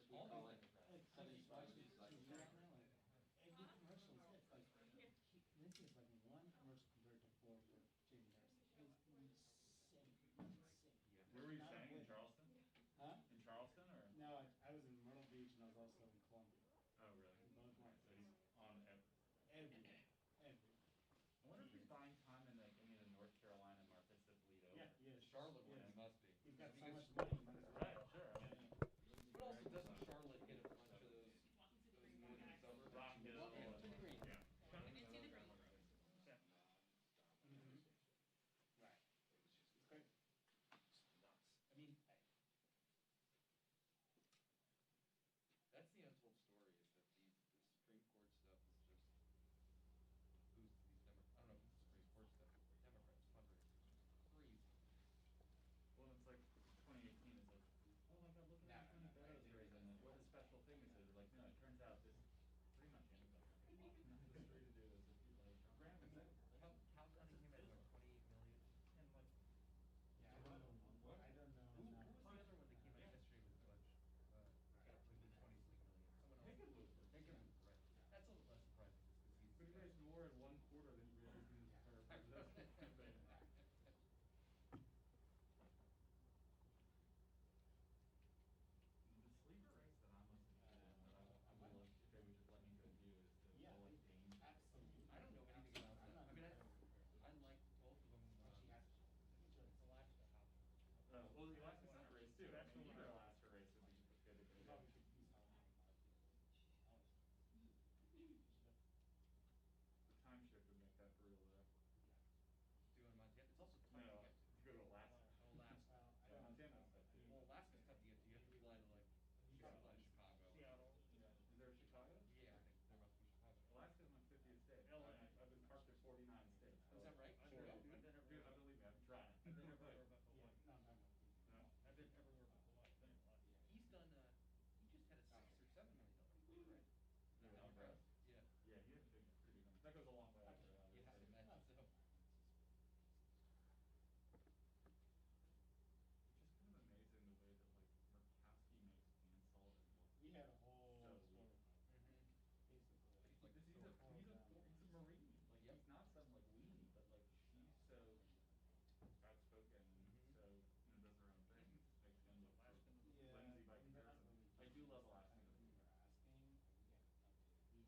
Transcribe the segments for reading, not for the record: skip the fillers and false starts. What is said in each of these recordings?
we call it 75 degrees Celsius. Every commercial is hits. Like Lindsay is like one commercial compared to four for Jamie Harrison. It was insane, insane. Yeah. Where were you staying? In Charleston? Huh? In Charleston or? No, I was in Myrtle Beach and I was also in Columbia. Oh, really? In both Right, so markets. he's on Everywhere. Everywhere. I wonder if he's buying time in like any of the North Carolina markets that bleed over. Yeah, yes. Charlotte one, Yes. it must be. He's got so Because- much money, he might as well. Right, sure. I mean, But also, doesn't Charlotte get a bunch of those northern suburbs? Rock Hill. Yeah, to the green. Yeah. Mm-hmm. Right. It's crazy. Nuts. I mean, that's the untold story, is that the Supreme Court stuff is just boost to these Democrats. I don't know if it's the Supreme Court stuff, but Democrats fundraising is crazy. Well, it's like 2018 is like, oh my God, look at how many Barrows raising. And what a special thing is it? Like, no, it turns out this pretty much anybody. The story to do is if people like Trump. Graham, is that, how Cunningham had like 28 million? And like, Yeah, I don't know. What? I don't know. Who was the other one that came out yesterday with a bunch? Got up to 23 million. Someone else. Hickenlooper. Hickenlooper, right. That's a little less surprising just because he's. But he raised more in 1/4 than he raised in his entire presidential campaign. The sleeper race that I'm most interested in, that I would like, if they would just let me go view, is the Yeah, Will of Dane. absolutely. I don't know anything about that. I mean, I like both of them. She has. It's Alaska. Well, the Alaska Senate race too. I mean, either Alaska race would be good to go. Probably should use how many miles. The time shift would make that brutal though. Doing Montana. It's also tough No, to get to go to Alaska. Oh, Alaska. Well, I Yeah, don't Montana's tough too. Well, Alaska's tough to get to. You have to fly to like, you have to fly to Chicago. Seattle. Yeah. Is there a Chicago? Yeah, I think there must be Chicago. Alaska's my 50th state. LA. I've been parked at 49 states. Is that right? I've Sure. been everywhere. Dude, I believe me, I've been trying. I've been everywhere but Yeah, Hawaii. no, no, no. No? I've been everywhere but Hawaii. Been in Alaska. He's done, he just had a $6 or $7 million deal, right? No, Down okay. West. Yeah. Yeah, he had a big, pretty big one. That goes a long way out there. You have to imagine so. It's just kind of amazing the way that like Murkowski makes Dan Sullivan look. We had a whole So story weak. about it. Basically. Like this, he's a Marine. Like he's not some like weenie, but like she's so outspoken and so does her own thing. It just makes him look so Yeah, flimsy by comparison. I do love Alaska. We were asking, we have a. Right. I'll check that again. Yeah.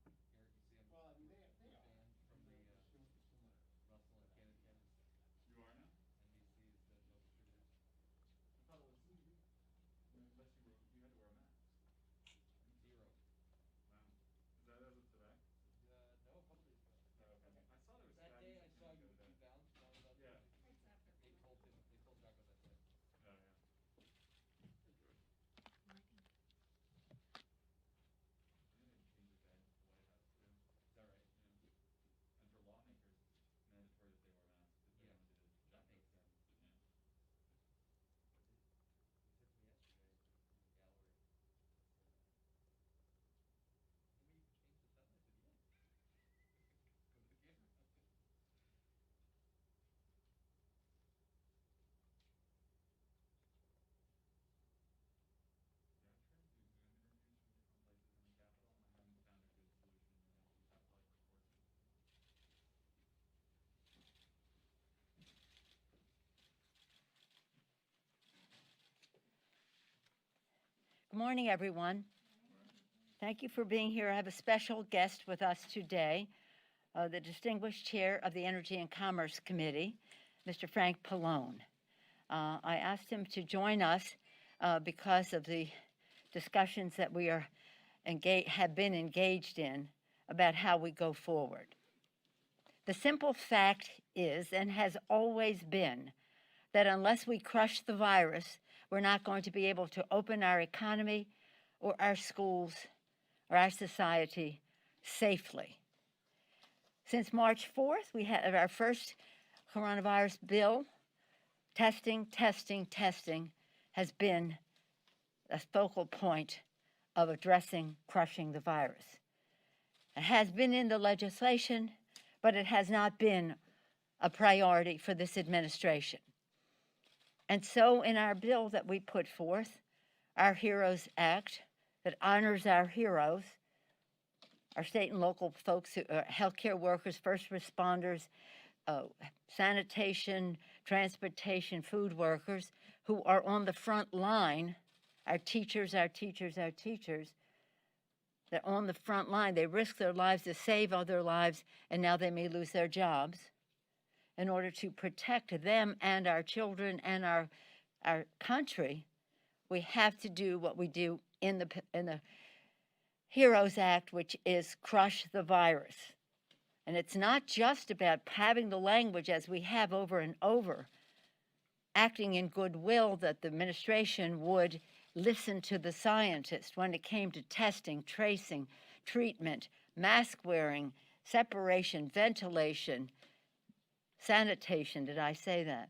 Garrett, you see him? Well, I mean, they are. Banned from the, Russell and Cannon cameras. You are now? NBC is the no distributors. I thought it was unless you had to wear a mask. 0. Wow. Is that as of today? No, a couple days ago. Oh, okay. I saw there was That day I saw you the with other day. Bounce, about Yeah. They told Jocko that day. Oh yeah. They didn't change the guidance at the White House too. Is that right? Yeah. And for lawmakers, it's mandatory that they wear masks if they Yeah. want to do the That Jocko makes thing. sense. Yeah. He said to me yesterday in the gallery, maybe you could change the sound. I said, yeah. Go to the camera. Yeah, I've tried to do Zoom interviews from different places in the Capitol, and I haven't found a good solution. You have to like record them. Good morning, everyone. Thank you for being here. I have a special guest with us today, the distinguished chair of the Energy and Commerce Committee, Mr. Frank Pallone. I asked him to join us because of the discussions that we have been engaged in about how we go forward. The simple fact is, and has always been, that unless we crush the virus, we're not going to be able to open our economy or our schools or our society safely. Since March 4th, we had our first coronavirus bill. Testing has been a focal point of addressing crushing the virus. It has been in the legislation, but it has not been a priority for this administration. And so in our bill that we put forth, our HEROES Act, that honors our heroes, our state and local folks, who are healthcare workers, first responders, sanitation, transportation, food workers, who are on the front line, our teachers, they're on the front line. They risk their lives to save other lives, and now they may lose their jobs. In order to protect them and our children and our country, we have to do what we do in the HEROES Act, which is crush the virus. And it's not just about having the language as we have over and over, acting in goodwill that the administration would listen to the scientists when it came to testing, tracing, treatment, mask wearing, separation, ventilation, sanitation. Did I say that?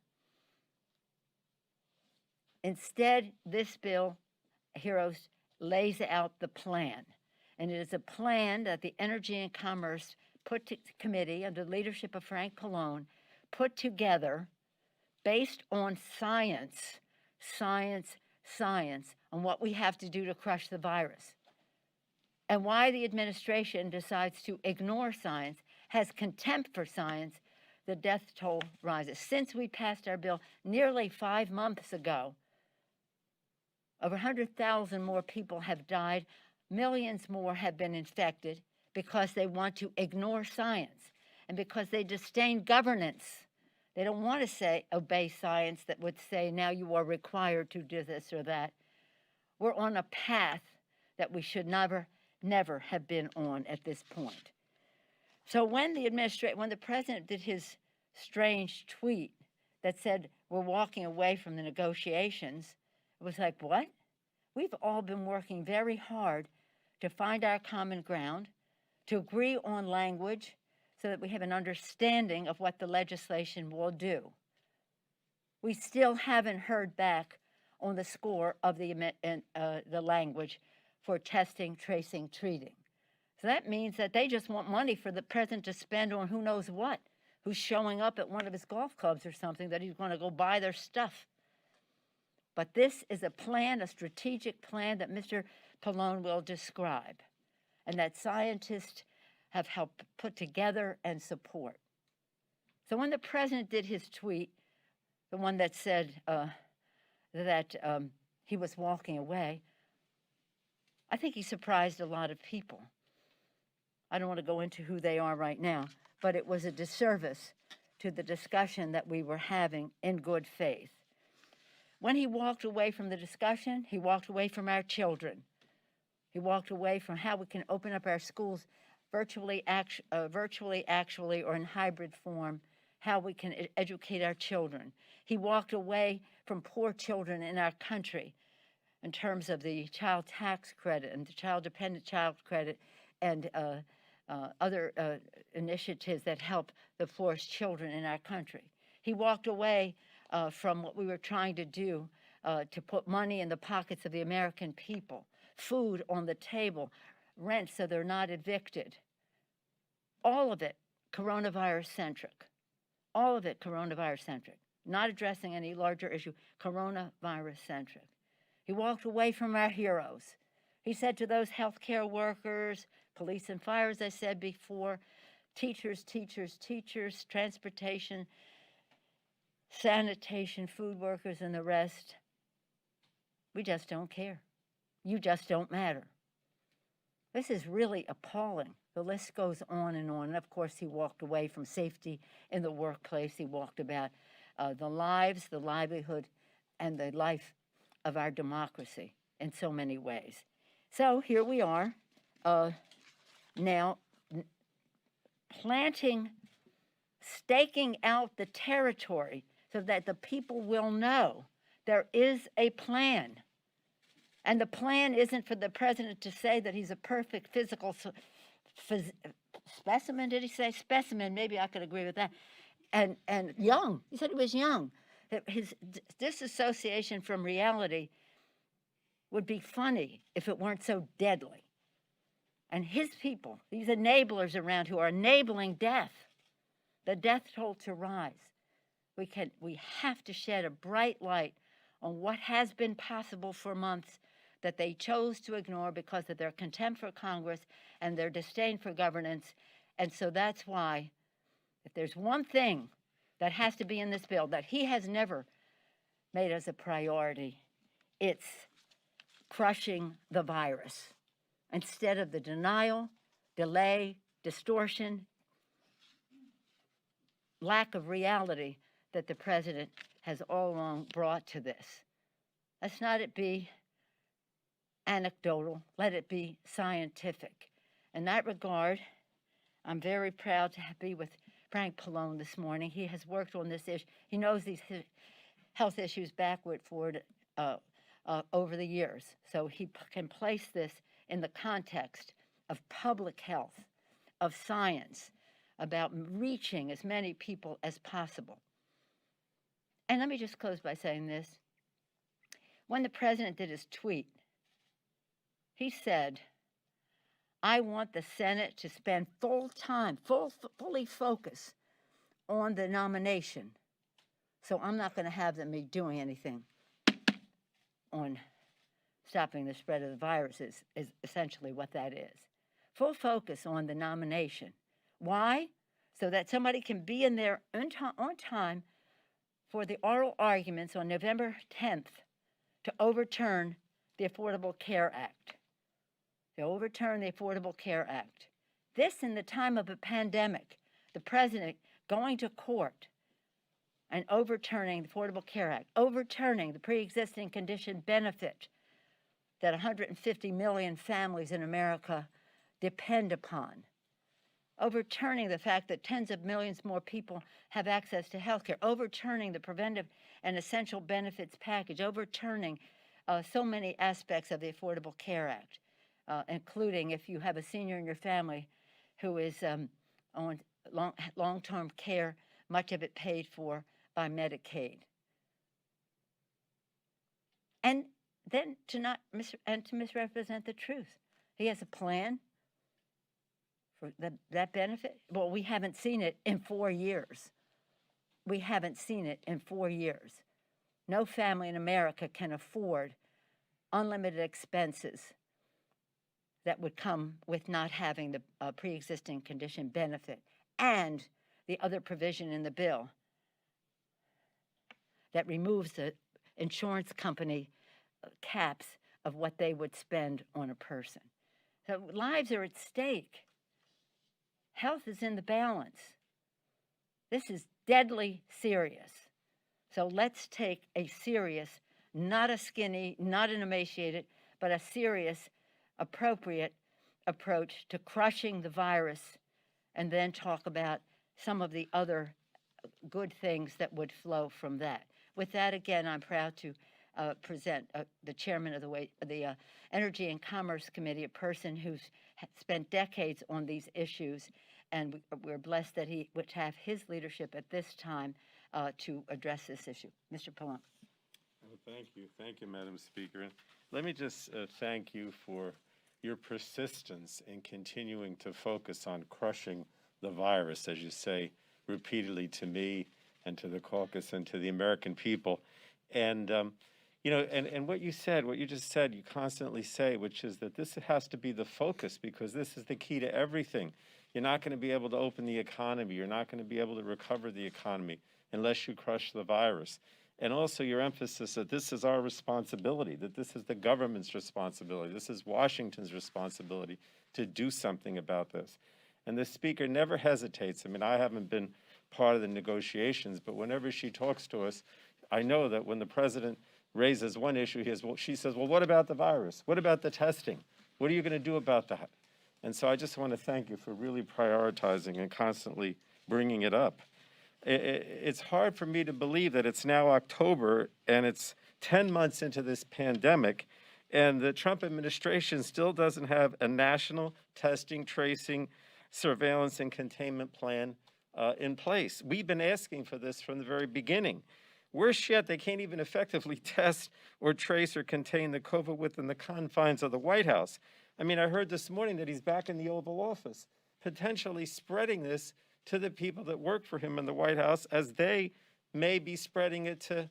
Instead, this bill, HEROES, lays out the plan. And it is a plan that the Energy and Commerce Committee, under the leadership of Frank Pallone, put together based on science, on what we have to do to crush the virus. And why the administration decides to ignore science, has contempt for science, the death toll rises. Since we passed our bill nearly 5 months ago, over 100,000 more people have died, millions more have been infected because they want to ignore science and because they disdain governance. They don't want to obey science that would say, now you are required to do this or that. We're on a path that we should never have been on at this point. So when the president did his strange tweet that said, we're walking away from the negotiations, it was like, what? We've all been working very hard to find our common ground, to agree on language so that we have an understanding of what the legislation will do. We still haven't heard back on the score of the language for testing, tracing, treating. So that means that they just want money for the president to spend on who knows what, who's showing up at one of his golf clubs or something that he's going to go buy their stuff. But this is a plan, a strategic plan that Mr. Pallone will describe, and that scientists have helped put together and support. So when the president did his tweet, the one that said that he was walking away, I think he surprised a lot of people. I don't want to go into who they are right now, but it was a disservice to the discussion that we were having in good faith. When he walked away from the discussion, he walked away from our children. He walked away from how we can open up our schools virtually, actually, or in hybrid form, how we can educate our children. He walked away from poor children in our country in terms of the child tax credit and the child-dependent child credit and other initiatives that help the poorest children in our country. He walked away from what we were trying to do to put money in the pockets of the American people, food on the table, rent so they're not evicted. All of it coronavirus-centric. All of it coronavirus-centric. Not addressing any larger issue, coronavirus-centric. He walked away from our heroes. He said to those healthcare workers, police and fire, as I said before, teachers, transportation, sanitation, food workers, and the rest, we just don't care. You just don't matter. This is really appalling. The list goes on. And of course, he walked away from safety in the workplace. He walked about the lives, the livelihood, and the life of our democracy in so many ways. So here we are now planting staking out the territory so that the people will know there is a plan. And the plan isn't for the president to say that he's a perfect physical specimen. Did he say specimen? Maybe I could agree with that. And young. He said he was young. His disassociation from reality would be funny if it weren't so deadly. And his people, these enablers around who are enabling death, the death toll to rise. We have to shed a bright light on what has been possible for months that they chose to ignore because of their contempt for Congress and their disdain for governance. And so that's why, if there's one thing that has to be in this bill that he has never made as a priority, it's crushing the virus instead of the denial, delay, distortion, lack of reality that the president has all along brought to this. Let's not it be anecdotal, let it be scientific. In that regard, I'm very proud to be with Frank Pallone this morning. He has worked on this issue. He knows these health issues backward, forward, over the years. So he can place this in the context of public health, of science, about reaching as many people as possible. And let me just close by saying this. When the president did his tweet, he said, I want the Senate to spend full time, fully focus on the nomination. So I'm not going to have them be doing anything on stopping the spread of the virus is essentially what that is. Full focus on the nomination. Why? So that somebody can be in there on time for the oral arguments on November 10th to overturn the Affordable Care Act. To overturn the Affordable Care Act. This in the time of a pandemic, the president going to court and overturning the Affordable Care Act, overturning the pre-existing condition benefit that 150 million families in America depend upon, overturning the fact that tens of millions more people have access to health care, overturning the preventive and essential benefits package, overturning so many aspects of the Affordable Care Act, including if you have a senior in your family who is on long-term care, much of it paid for by Medicaid. And then to misrepresent the truth. He has a plan for that benefit. Well, we haven't seen it in 4 years. We haven't seen it in 4 years. No family in America can afford unlimited expenses that would come with not having the pre-existing condition benefit and the other provision in the bill that removes the insurance company caps of what they would spend on a person. So lives are at stake. Health is in the balance. This is deadly serious. So let's take a serious, not a skinny, not an emaciated, but a serious, appropriate approach to crushing the virus, and then talk about some of the other good things that would flow from that. With that, again, I'm proud to present the chairman of the Energy and Commerce Committee, a person who's spent decades on these issues, and we're blessed that he would have his leadership at this time to address this issue. Mr. Pallone. Well, thank you, Madam Speaker. And let me just thank you for your persistence in continuing to focus on crushing the virus, as you say repeatedly to me and to the caucus and to the American people. And you know, and what you just said, you constantly say, which is that this has to be the focus, because this is the key to everything. You're not going to be able to open the economy. You're not going to be able to recover the economy unless you crush the virus. And also your emphasis that this is our responsibility, that this is the government's responsibility. This is Washington's responsibility to do something about this. And the Speaker never hesitates. I mean, I haven't been part of the negotiations, but whenever she talks to us, I know that when the president raises one issue, she says, well, what about the virus? What about the testing? What are you going to do about that? And so I just want to thank you for really prioritizing and constantly bringing it up. it's hard for me to believe that it's now October and it's 10 months into this pandemic, and the Trump administration still doesn't have a national testing, tracing, surveillance, and containment plan in place. We've been asking for this from the very beginning. Worse yet, they can't even effectively test or trace or contain the COVID within the confines of the White House. I mean, I heard this morning that he's back in the Oval Office, potentially spreading this to the people that work for him in the White House, as they may be spreading it to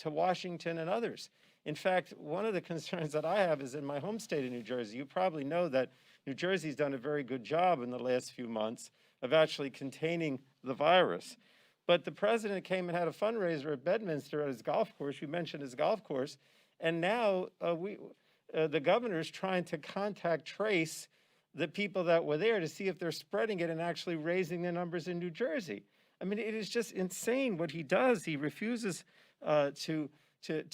Washington and others. In fact, one of the concerns that I have is in my home state of New Jersey. You probably know that New Jersey's done a very good job in the last few months of actually containing the virus. But the president came and had a fundraiser at Bedminster at his golf course. You mentioned his golf course. And now the governor's trying to contact trace the people that were there to see if they're spreading it and actually raising the numbers in New Jersey. I mean, it is just insane what he does. He refuses to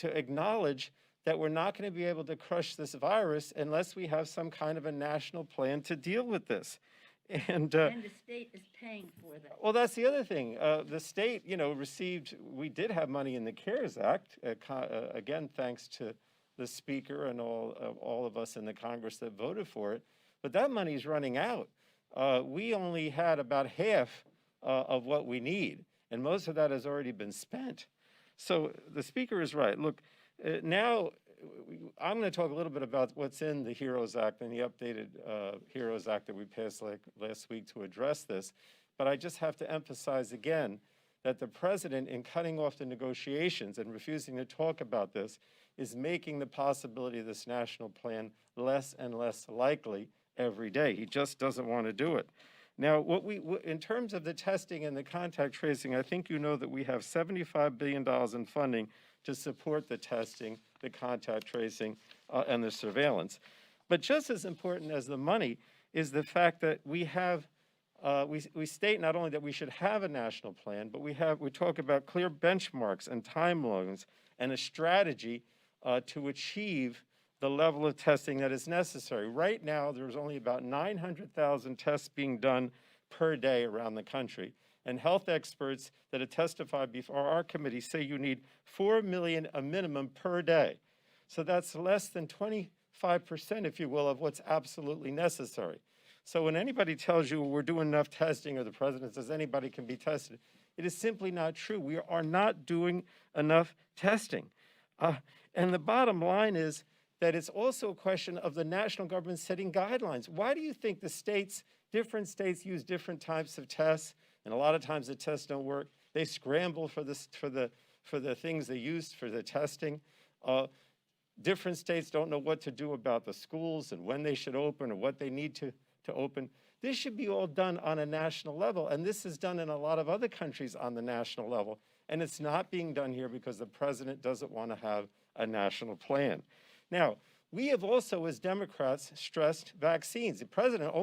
acknowledge that we're not going to be able to crush this virus unless we have some kind of a national plan to deal with this. And the state is paying for that. Well, that's the other thing. The state, we did have money in the CARES Act, again, thanks to the speaker and all of us in the Congress that voted for it. But that money's running out. We only had about half of what we need, and most of that has already been spent. So the speaker is right. Look, now I'm going to talk a little bit about what's in the HEROES Act and the updated HEROES Act that we passed last week to address this. But I just have to emphasize again that the president, in cutting off the negotiations and refusing to talk about this, is making the possibility of this national plan less and less likely every day. He just doesn't want to do it. Now, in terms of the testing and the contact tracing, I think you know that we have $75 billion in funding to support the testing, the contact tracing, and the surveillance. But just as important as the money is the fact that we have, we state not only that we should have a national plan, but we talk about clear benchmarks and timelines and a strategy to achieve the level of testing that is necessary. Right now, there's only about 900,000 tests being done per day around the country. And health experts that have testified before our committee say you need 4 million a minimum per day. So that's less than 25%, if you will, of what's absolutely necessary. So when anybody tells you we're doing enough testing, or the president says anybody can be tested, it is simply not true. We are not doing enough testing. And the bottom line is that it's also a question of the national government setting guidelines. Why do you think different states use different types of tests? And a lot of times the tests don't work. They scramble for the things they use for the testing. Different states don't know what to do about the schools and when they should open or what they need to open. This should be all done on a national level, and this is done in a lot of other countries on the national level. And it's not being done here because the president doesn't want to have a national plan. Now, we have also, as Democrats, stressed vaccines. The president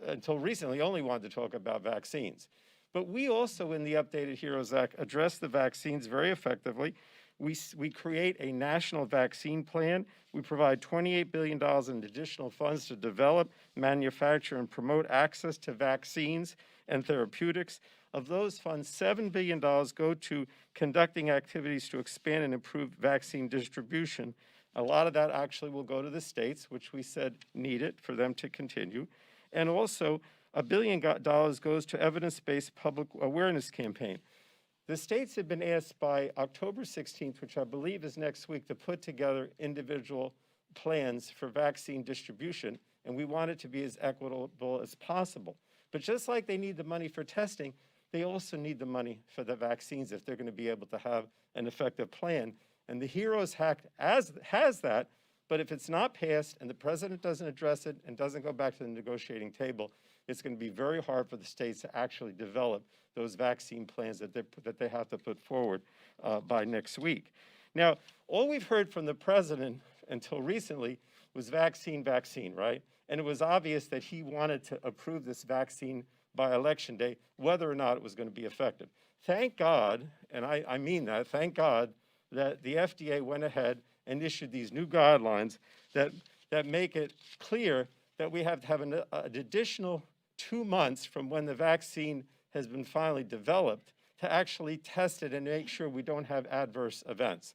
until recently, only wanted to talk about vaccines. But we also, in the updated HEROES Act, address the vaccines very effectively. We create a national vaccine plan. We provide $28 billion in additional funds to develop, manufacture, and promote access to vaccines and therapeutics. Of those funds, $7 billion go to conducting activities to expand and improve vaccine distribution. A lot of that actually will go to the states, which we said need it for them to continue. And also, $1 billion goes to evidence-based public awareness campaign. The states have been asked by October 16th, which I believe is next week, to put together individual plans for vaccine distribution, and we want it to be as equitable as possible. But just like they need the money for testing, they also need the money for the vaccines if they're going to be able to have an effective plan. And the HEROES Act has that, but if it's not passed and the president doesn't address it and doesn't go back to the negotiating table, it's going to be very hard for the states to actually develop those vaccine plans that they have to put forward by next week. Now, all we've heard from the president until recently was vaccine, right? And it was obvious that he wanted to approve this vaccine by election day, whether or not it was going to be effective. Thank God, and I mean that, thank God, that the FDA went ahead and issued these new guidelines that make it clear that we have to have an additional 2 months from when the vaccine has been finally developed to actually test it and make sure we don't have adverse effects.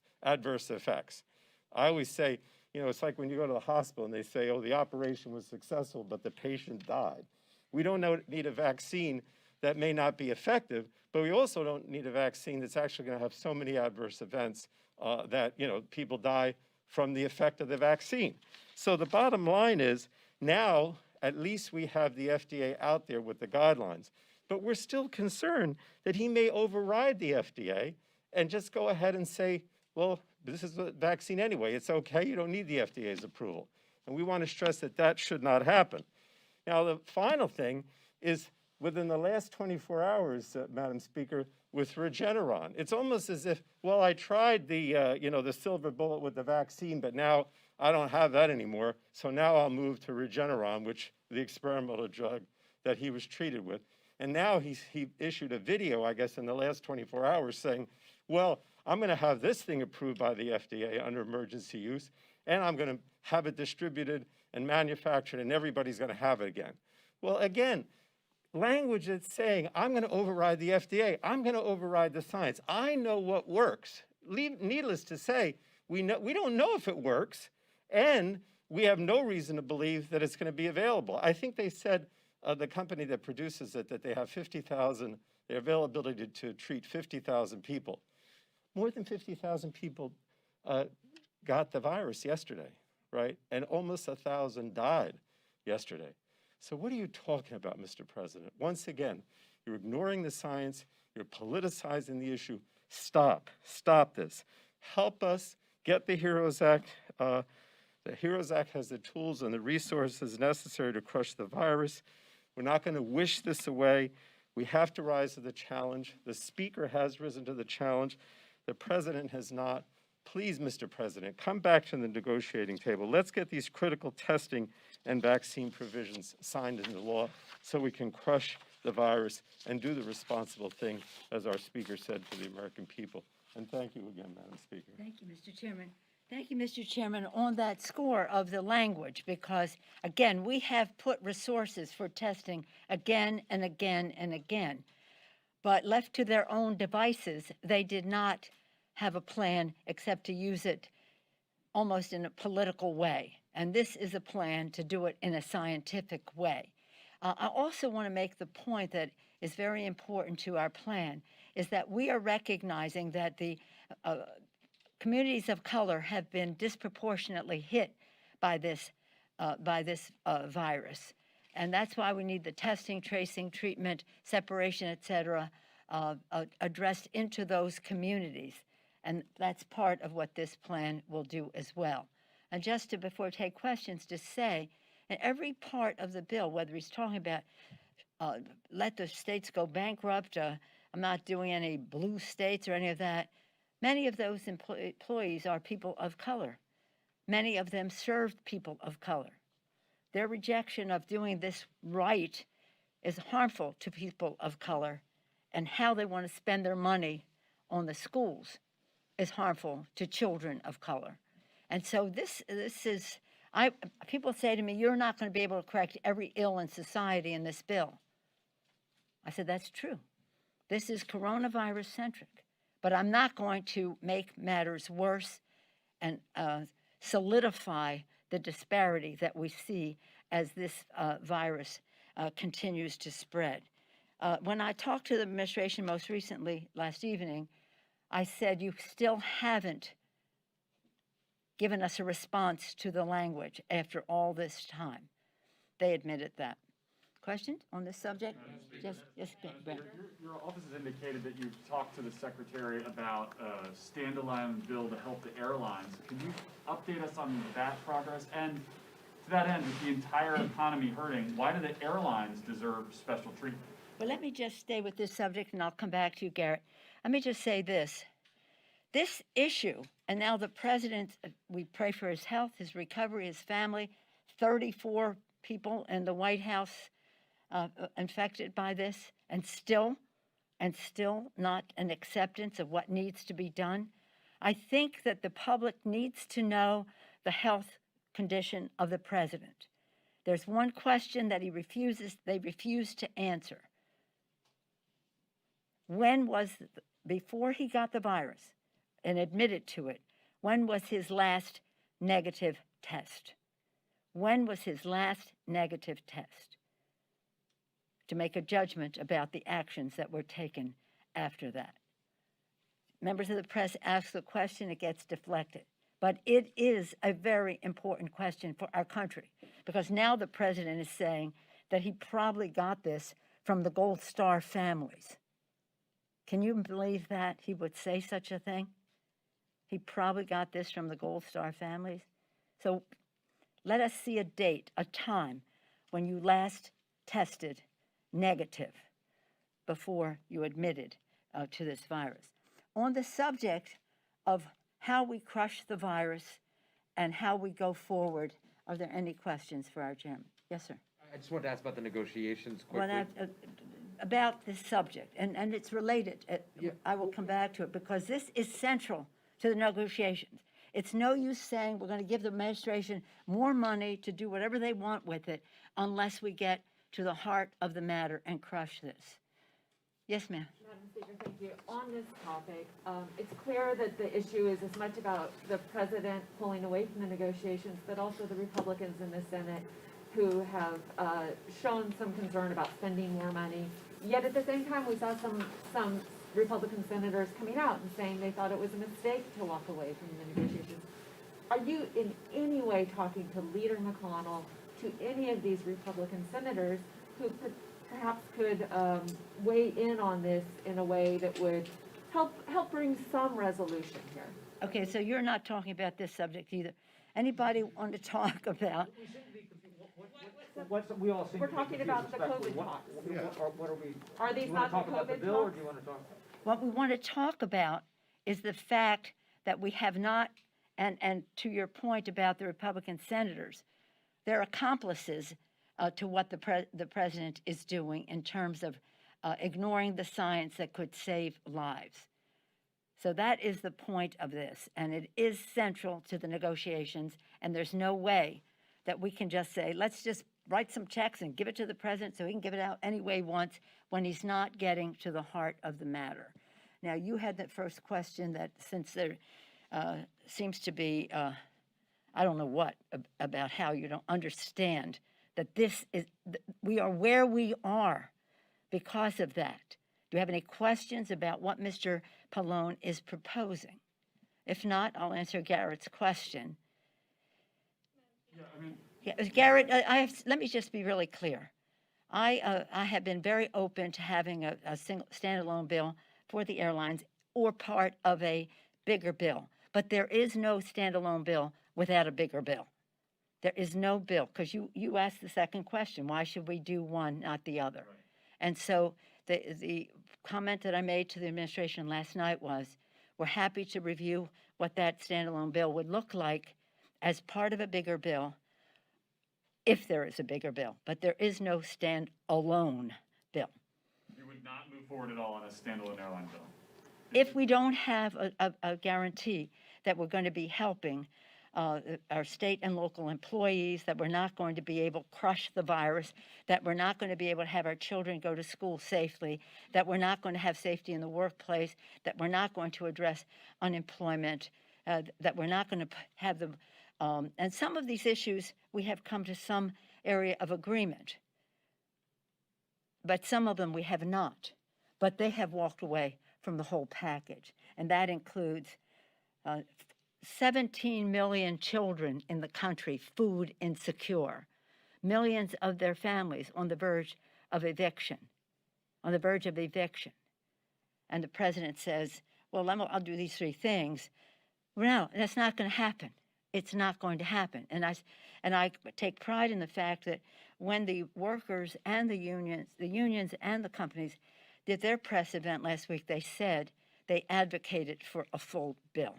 I always say, it's like when you go to the hospital and they say, oh, the operation was successful, but the patient died. We don't need a vaccine that may not be effective, but we also don't need a vaccine that's actually going to have so many adverse events that, people die from the effect of the vaccine. So the bottom line is, now at least we have the FDA out there with the guidelines. But we're still concerned that he may override the FDA and just go ahead and say, well, this is a vaccine anyway. It's okay. You don't need the FDA's approval. And we want to stress that that should not happen. Now, the final thing is within the last 24 hours, Madam Speaker, with Regeneron. It's almost as if, well, I tried the silver bullet with the vaccine, but now I don't have that anymore. So now I'll move to Regeneron, which the experimental drug that he was treated with. And now he issued a video, I guess, in the last 24 hours saying, well, I'm going to have this thing approved by the FDA under emergency use, and I'm going to have it distributed and manufactured, and everybody's going to have it again. Well, again, language that's saying, I'm going to override the FDA. I'm going to override the science. I know what works. Needless to say, we don't know if it works, and we have no reason to believe that it's going to be available. I think they said, the company that produces it, that they have 50,000, their availability to treat 50,000 people. More than 50,000 people got the virus yesterday, right? And almost 1,000 died yesterday. So what are you talking about, Mr. President? Once again, you're ignoring the science, you're politicizing the issue. Stop this. Help us get the HEROES Act. The HEROES Act has the tools and the resources necessary to crush the virus. We're not going to wish this away. We have to rise to the challenge. The Speaker has risen to the challenge. The President has not. Please, Mr. President, come back to the negotiating table. Let's get these critical testing and vaccine provisions signed into law so we can crush the virus and do the responsible thing, as our Speaker said, for the American people. And thank you again, Madam Speaker. Thank you, Mr. Chairman. Thank you, Mr. Chairman, on that score of the language, because, again, we have put resources for testing again and again and again. But left to their own devices, they did not have a plan except to use it almost in a political way. And this is a plan to do it in a scientific way. I also want to make the point that is very important to our plan, is that we are recognizing that the communities of color have been disproportionately hit by this virus. And that's why we need the testing, tracing, treatment, separation, et cetera, addressed into those communities. And that's part of what this plan will do as well. And just to, before I take questions, to say, in every part of the bill, whether he's talking about let the states go bankrupt, I'm not doing any blue states or any of that, many of those employees are people of color. Many of them served people of color. Their rejection of doing this right is harmful to people of color, and how they want to spend their money on the schools is harmful to children of color. And so this is, people say to me, you're not going to be able to correct every ill in society in this bill. I said, that's true. This is coronavirus-centric, but I'm not going to make matters worse and solidify the disparity that we see as this virus continues to spread. When I talked to the administration most recently last evening, I said, you still haven't given us a response to the language after all this time. They admitted that. Questions on this subject? Yes, Ben. Your office has indicated that you've talked to the Secretary about a standalone bill to help the airlines. Can you update us on that progress? And to that end, with the entire economy hurting, why do the airlines deserve special treatment? Well, let me just stay with this subject, and I'll come back to you, Garrett. Let me just say this. This issue, and now the president, we pray for his health, his recovery, his family, 34 people in the White House infected by this, and still not an acceptance of what needs to be done. I think that the public needs to know the health condition of the president. There's one question that they refuse to answer. when was, before he got the virus and admitted to it, when was his last negative test? When was his last negative test? To make a judgment about the actions that were taken after that. Members of the press ask the question, it gets deflected. But it is a very important question for our country, because now the president is saying that he probably got this from the Gold Star families. Can you believe that he would say such a thing? He probably got this from the Gold Star families. So let us see a date, a time when you last tested negative before you admitted to this virus. On the subject of how we crush the virus and how we go forward, are there any questions for our chairman? Yes, sir. I just wanted to ask about the negotiations quickly. Well, about this subject, and it's related. Yeah. I will come back to it because this is central to the negotiations. It's no use saying we're going to give the administration more money to do whatever they want with it unless we get to the heart of the matter and crush this. Yes, ma'am. Madam Speaker, thank you. On this topic, it's clear that the issue is as much about the president pulling away from the negotiations, but also the Republicans in the Senate who have shown some concern about spending more money. Yet at the same time, we saw some Republican senators coming out and saying they thought it was a mistake to walk away from the negotiations. Are you in any way talking to Leader McConnell, to any of these Republican senators who perhaps could weigh in on this in a way that would help bring some resolution here? Okay, so you're not talking about this subject either. Anybody want to talk about? We all seem We're to be talking confused about the respectfully. COVID talks. What are we? Are these Do you want not to the talk about the COVID bill, or talks? do you want to talk? What we want to talk about is the fact that we have not, and to your point about the Republican senators, they're accomplices to what the president is doing in terms of ignoring the science that could save lives. So that is the point of this, and it is central to the negotiations, and there's no way that we can just say, let's just write some checks and give it to the president so he can give it out any way he wants when he's not getting to the heart of the matter. Now, you had that first question that since there seems to be, I don't know what, about how you don't understand that this is, we are where we are because of that. Do you have any questions about what Mr. Pallone is proposing? If not, I'll answer Garrett's question. Yeah, I mean, Yeah, Garrett, let me just be really clear. I have been very open to having a single standalone bill for the airlines or part of a bigger bill. But there is no standalone bill without a bigger bill. There is no bill, because you asked the second question, why should we do one, not the other? Right. And so the comment that I made to the administration last night was, we're happy to review what that standalone bill would look like as part of a bigger bill, if there is a bigger bill. But there is no stand-alone bill. you would not move forward at all on a standalone airline bill? If we don't have a guarantee that we're going to be helping our state and local employees, that we're not going to be able to crush the virus, that we're not going to be able to have our children go to school safely, that we're not going to have safety in the workplace, that we're not going to address unemployment, that we're not going to have the, and some of these issues we have come to some area of agreement, but some of them we have not. But they have walked away from the whole package, and that includes 17 million children in the country food insecure, millions of their families on the verge of eviction, And the president says, well, I'll do these three things. Well, no, that's not going to happen. It's not going to happen. And I take pride in the fact that when the workers and the unions and the companies did their press event last week, they said they advocated for a full bill.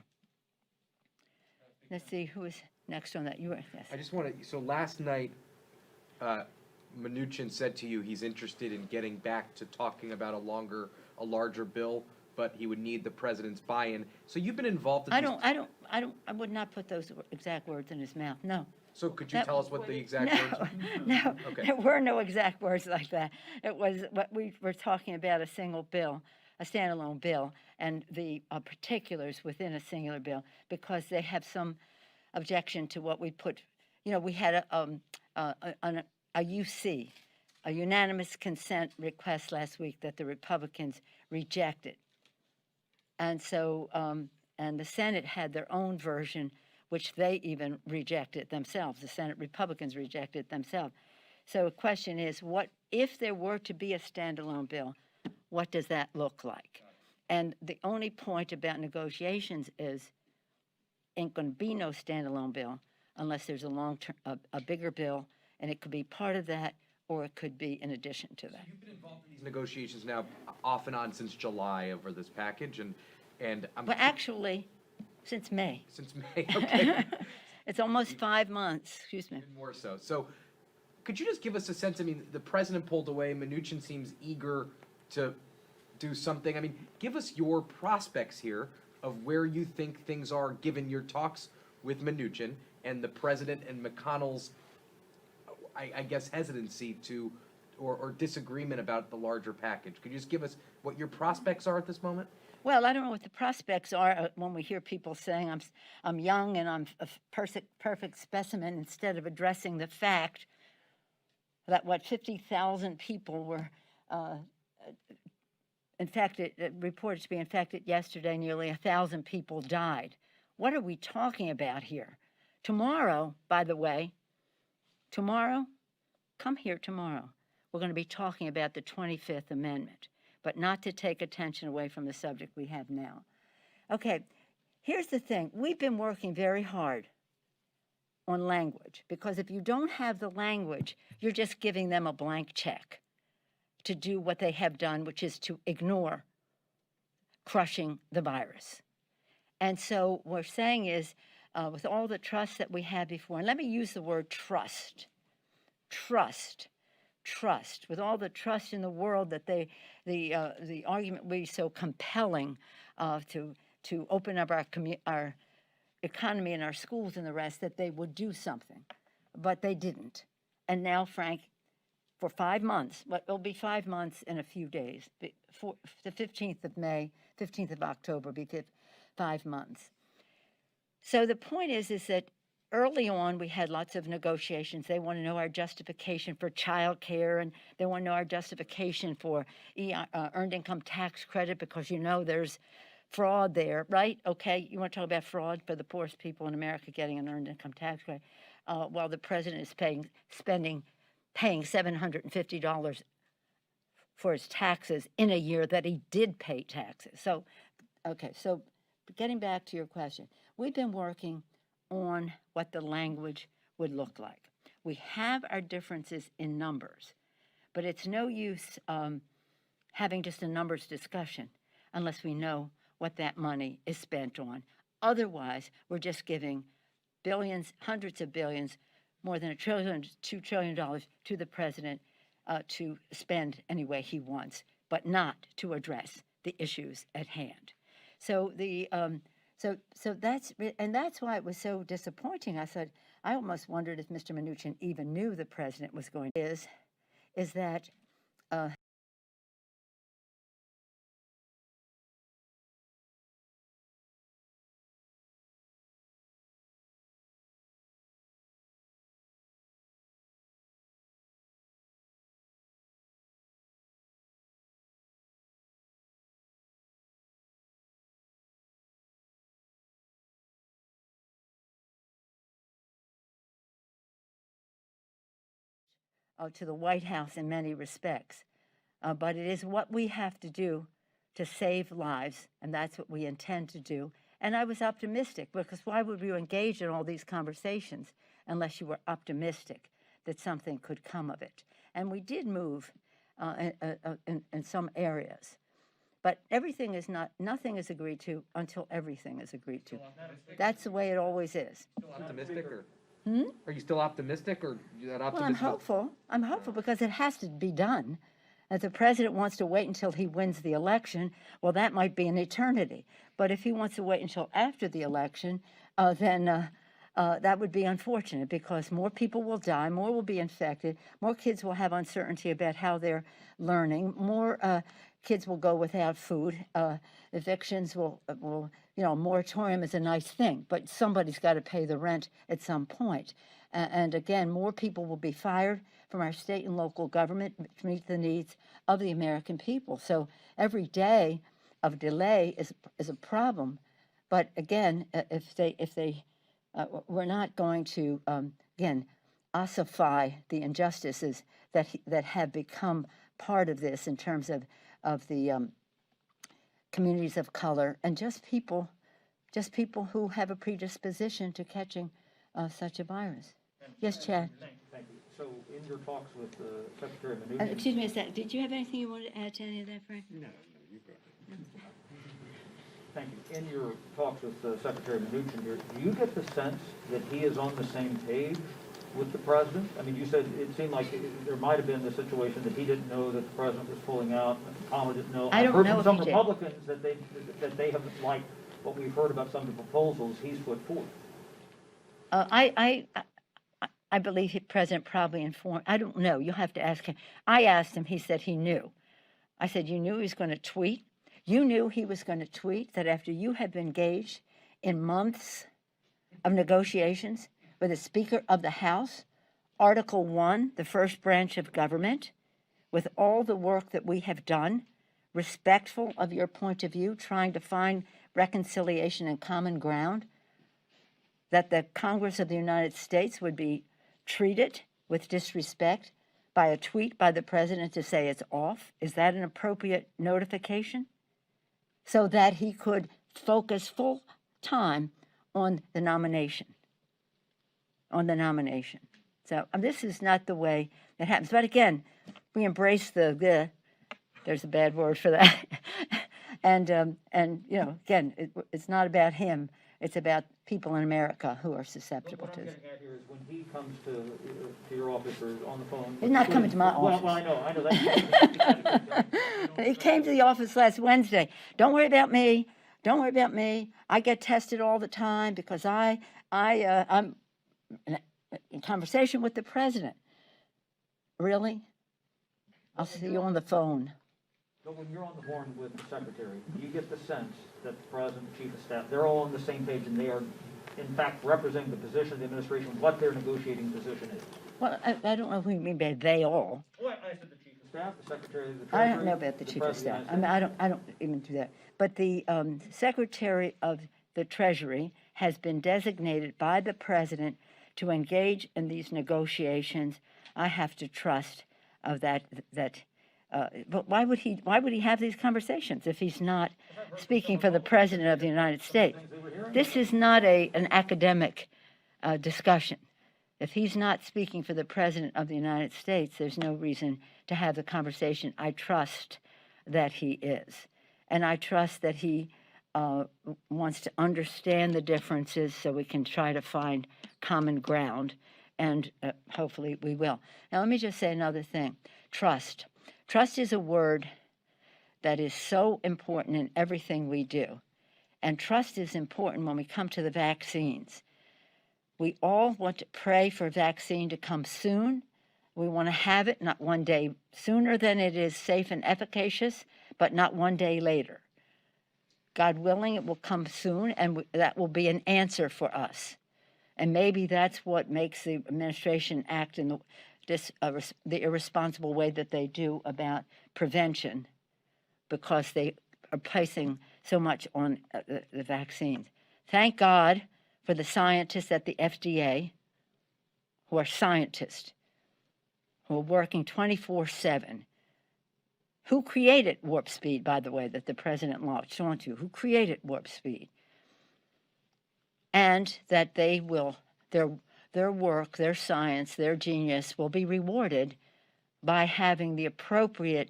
Let's see who is next on that. You were, yes. I just want to, so last night, Mnuchin said to you he's interested in getting back to talking about a larger bill, but he would need the president's buy-in. So you've been involved in I would not put those exact words in his mouth, no. So could you That- tell us what the exact No, words? no, Okay. there were no exact words like that. It was what we were talking about, a single bill. a standalone bill and the particulars within a singular bill, because they have some objection to what we put. You know, we had a UC, a unanimous consent request last week that the Republicans rejected. And so, and the Senate had their own version, which they even rejected themselves. The Senate Republicans rejected themselves. So the question is, what if there were to be a standalone bill, what does that look like? And the only point about negotiations is, ain't going to be no standalone bill unless there's a long-term, a bigger bill, and it could be part of that, or it could be in addition to that. You've been involved in these negotiations now off and on since July over this package, and I'm. Well, actually, since May. Since May, okay. It's almost 5 months, excuse me. Even more so. So, could you just give us a sense? I mean, the president pulled away. Mnuchin seems eager to do something. I mean, give us your prospects here of where you think things are, given your talks with Mnuchin and the president and McConnell's, I guess, hesitancy to, or disagreement about the larger package. Could you just give us what your prospects are at this moment? Well, I don't know what the prospects are when we hear people saying I'm young and I'm a perfect specimen, instead of addressing the fact that 50,000 people were infected, reported to be infected yesterday. Nearly 1,000 people died. What are we talking about here? Tomorrow, by the way, come here tomorrow. We're going to be talking about the 25th Amendment, but not to take attention away from the subject we have now. Okay, here's the thing. We've been working very hard on language, because if you don't have the language, you're just giving them a blank check to do what they have done, which is to ignore crushing the virus. And so what we're saying is, with all the trust that we had before, and let me use the word trust, with all the trust in the world that the argument would be so compelling to open up our economy and our schools and the rest, that they would do something, but they didn't. And now, Frank, for 5 months, it'll be 5 months in a few days, for the 15th of May, 15th of October, because 5 months. So the point is that early on, we had lots of negotiations. They want to know our justification for child care, and they want to know our justification for earned income tax credit, because there's fraud there, right? Okay, you want to talk about fraud for the poorest people in America getting an earned income tax credit, while the president is paying $750 for his taxes in a year that he did pay taxes. So, okay, so getting back to your question, we've been working on what the language would look like. We have our differences in numbers, but it's no use having just a numbers discussion unless we know what that money is spent on. Otherwise, we're just giving billions, hundreds of billions, more than $1 trillion, $2 trillion to the president to spend any way he wants, but not to address the issues at hand. So that's why it was so disappointing. I almost wondered if Mr. Mnuchin even knew the president was going to. Is that to the White House in many respects, but it is what we have to do to save lives, and that's what we intend to do. And I was optimistic, because why would you engage in all these conversations unless you were optimistic that something could come of it? And we did move in some areas, but nothing is agreed to until everything is agreed to. That's the way it always is. Optimistic, or? Are you still optimistic, or that optimistic? Well, I'm hopeful. I'm hopeful because it has to be done. If the president wants to wait until he wins the election, well, that might be an eternity. But if he wants to wait until after the election, then that would be unfortunate, because more people will die, more will be infected, more kids will have uncertainty about how they're learning, more kids will go without food. Evictions will, moratorium is a nice thing, but somebody's got to pay the rent at some point. And again, more people will be fired from our state and local government to meet the needs of the American people. So every day of delay is a problem. But again, we're not going to, again, ossify the injustices that have become part of this in terms of the communities of color and just people who have a predisposition to catching such a virus. Yes, Chad. Thank you. So in your talks with Secretary Mnuchin. Excuse me a sec. Did you have anything you wanted to add to any of that, Frank? No, you go ahead. Thank you. In your talks with Secretary Mnuchin here, do you get the sense that he is on the same page with the president? I mean, you said it seemed like there might have been the situation that he didn't know that the president was pulling out, and Kamala didn't know. I don't I've heard know from if some he did. Republicans that they haven't liked what we've heard about some of the proposals he's put forth. I believe the president probably informed. I don't know. You'll have to ask him. I asked him. He said he knew. I said, you knew he was going to tweet? You knew he was going to tweet that after you had been engaged in months of negotiations with the Speaker of the House, Article 1, the first branch of government, with all the work that we have done, respectful of your point of view, trying to find reconciliation and common ground, that the Congress of the United States would be treated with disrespect by a tweet by the president to say it's off? Is that an appropriate notification? So that he could focus full time on the nomination. So this is not the way it happens. But again, we embrace there's a bad word for that. and again, it's not about him. It's about people in America who are susceptible to this. What I'm getting at here is when he comes to your office or on the phone. He's not coming to my office. Well, I know that. He came to the office last Wednesday. Don't worry about me. I get tested all the time because I'm in conversation with the president. Really? I'll see you on the phone. But when you're on the horn with the secretary, you get the sense that the president, the chief of staff, they're all on the same page and they are, in fact, representing the position of the administration, what their negotiating position is. Well, I don't know who you mean by they all. Well, I said the chief of staff, the secretary of the treasury. I don't know about the chief of staff. I mean, I don't even do that. But the secretary of the Treasury has been designated by the president to engage in these negotiations. I have to trust of that. But why would he have these conversations if he's not speaking for the president of the United States? This is not an academic discussion. If he's not speaking for the president of the United States, there's no reason to have the conversation. I trust that he is. And I trust that he wants to understand the differences so we can try to find common ground. And hopefully we will. Now, let me just say another thing. Trust. Trust is a word that is so important in everything we do. And trust is important when we come to the vaccines. We all want to pray for a vaccine to come soon. We want to have it not one day sooner than it is safe and efficacious, but not one day later. God willing, it will come soon, and that will be an answer for us. And maybe that's what makes the administration act in the irresponsible way that they do about prevention, because they are placing so much on the vaccines. Thank God for the scientists at the FDA who are scientists, who are working 24/7. Who created warp speed, by the way, that the president launched onto? Who created warp speed? And that they will, their work, their science, their genius will be rewarded by having the appropriate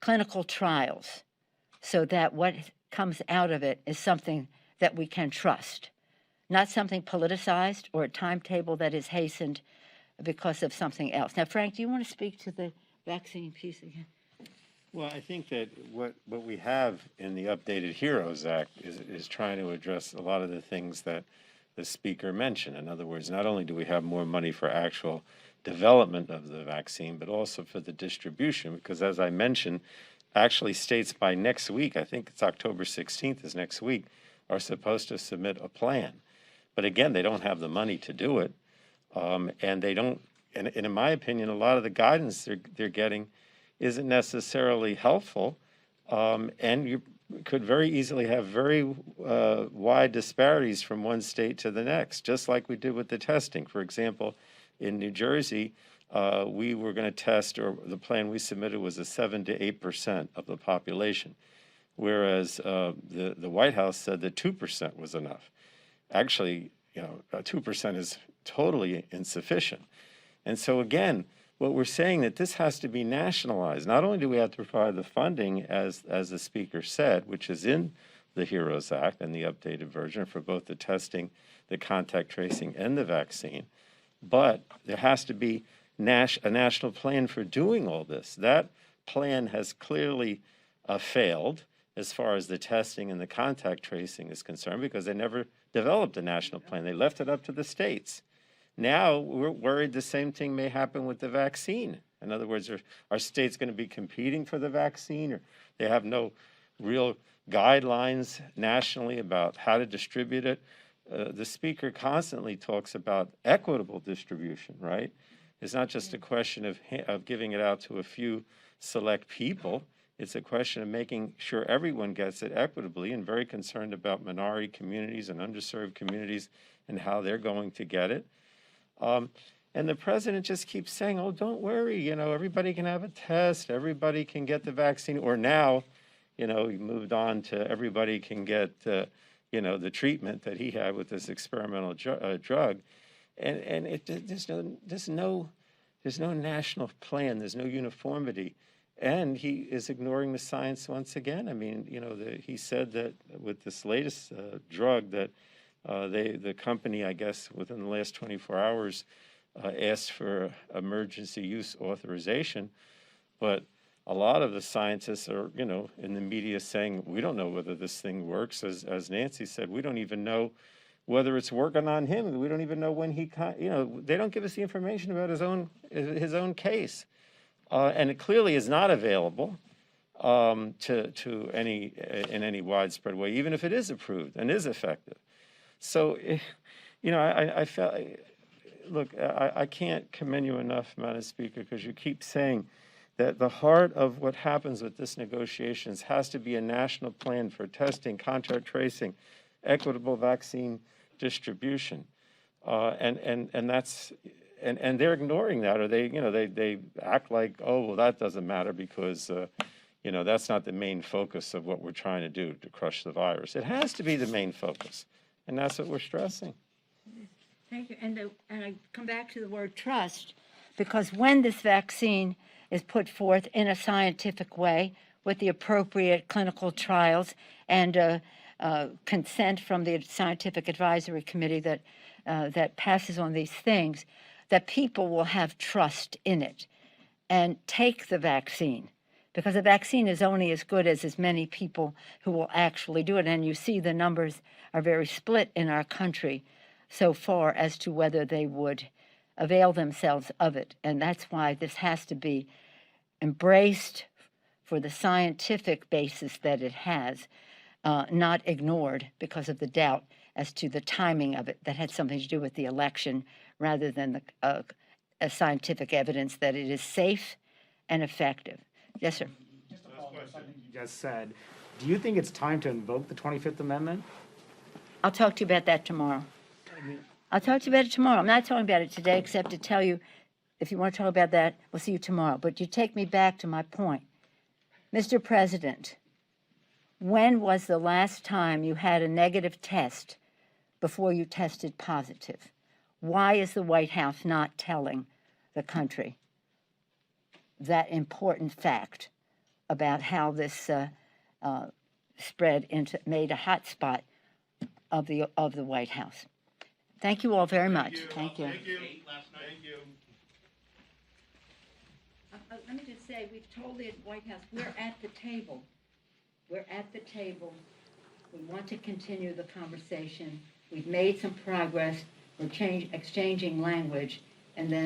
clinical trials so that what comes out of it is something that we can trust, not something politicized or a timetable that is hastened because of something else. Now, Frank, do you want to speak to the vaccine piece again? Well, I think that what we have in the updated HEROES Act is trying to address a lot of the things that the speaker mentioned. In other words, not only do we have more money for actual development of the vaccine, but also for the distribution, because as I mentioned, actually states by next week, I think it's October 16th is next week, are supposed to submit a plan. But again, they don't have the money to do it. And they don't, and in my opinion, a lot of the guidance they're getting isn't necessarily helpful. And you could very easily have very wide disparities from one state to the next, just like we did with the testing. For example, in New Jersey, we were going to test, or the plan we submitted was a 7 to 8% of the population, whereas the White House said that 2% was enough. Actually, 2% is totally insufficient. And so again, what we're saying that this has to be nationalized. Not only do we have to provide the funding, as the speaker said, which is in the HEROES Act and the updated version for both the testing, the contact tracing, and the vaccine, but there has to be a national plan for doing all this. That plan has clearly failed as far as the testing and the contact tracing is concerned, because they never developed a national plan. They left it up to the states. Now we're worried the same thing may happen with the vaccine. In other words, are states going to be competing for the vaccine, or they have no real guidelines nationally about how to distribute it? The speaker constantly talks about equitable distribution, right? It's not just a question of giving it out to a few select people. It's a question of making sure everyone gets it equitably, and very concerned about minority communities and underserved communities and how they're going to get it. And the president just keeps saying, oh, don't worry, everybody can have a test, everybody can get the vaccine, or now, he moved on to everybody can get, the treatment that he had with this experimental drug. And there's no national plan, there's no uniformity. And he is ignoring the science once again. I mean, he said that with this latest drug that the company, I guess, within the last 24 hours asked for emergency use authorization. But a lot of the scientists are, in the media saying, we don't know whether this thing works. As Nancy said, we don't even know whether it's working on him. We don't even know when they don't give us the information about his own case. And it clearly is not available to any widespread way, even if it is approved and is effective. So, I felt, look, I can't commend you enough, Madam Speaker, because you keep saying that the heart of what happens with this negotiations has to be a national plan for testing, contact tracing, equitable vaccine distribution, and that's. And they're ignoring that, or they act like, oh, well, that doesn't matter because, that's not the main focus of what we're trying to do to crush the virus. It has to be the main focus, and that's what we're stressing. Thank you. And I come back to the word trust, because when this vaccine is put forth in a scientific way with the appropriate clinical trials and consent from the scientific advisory committee that passes on these things, that people will have trust in it and take the vaccine, because the vaccine is only as good as many people who will actually do it. And you see the numbers are very split in our country so far as to whether they would avail themselves of it. And that's why this has to be embraced for the scientific basis that it has, not ignored because of the doubt as to the timing of it that had something to do with the election, rather than the scientific evidence that it is safe and effective. Yes, sir. Just to follow up on something you just said, do you think it's time to invoke the 25th Amendment? I'll talk to you about that tomorrow. I'll talk to you about it tomorrow. I'm not talking about it today, except to tell you, if you want to talk about that, we'll see you tomorrow. But you take me back to my point. Mr. President, when was the last time you had a negative test before you tested positive? Why is the White House not telling the country that important fact about how this made a hot spot of the White House? Thank you all very much. Thank you. Thank you. Let me just say, we've told the White House, we're at the table. We're at the table. We want to continue the conversation. We've made some progress. We're exchanging language, and then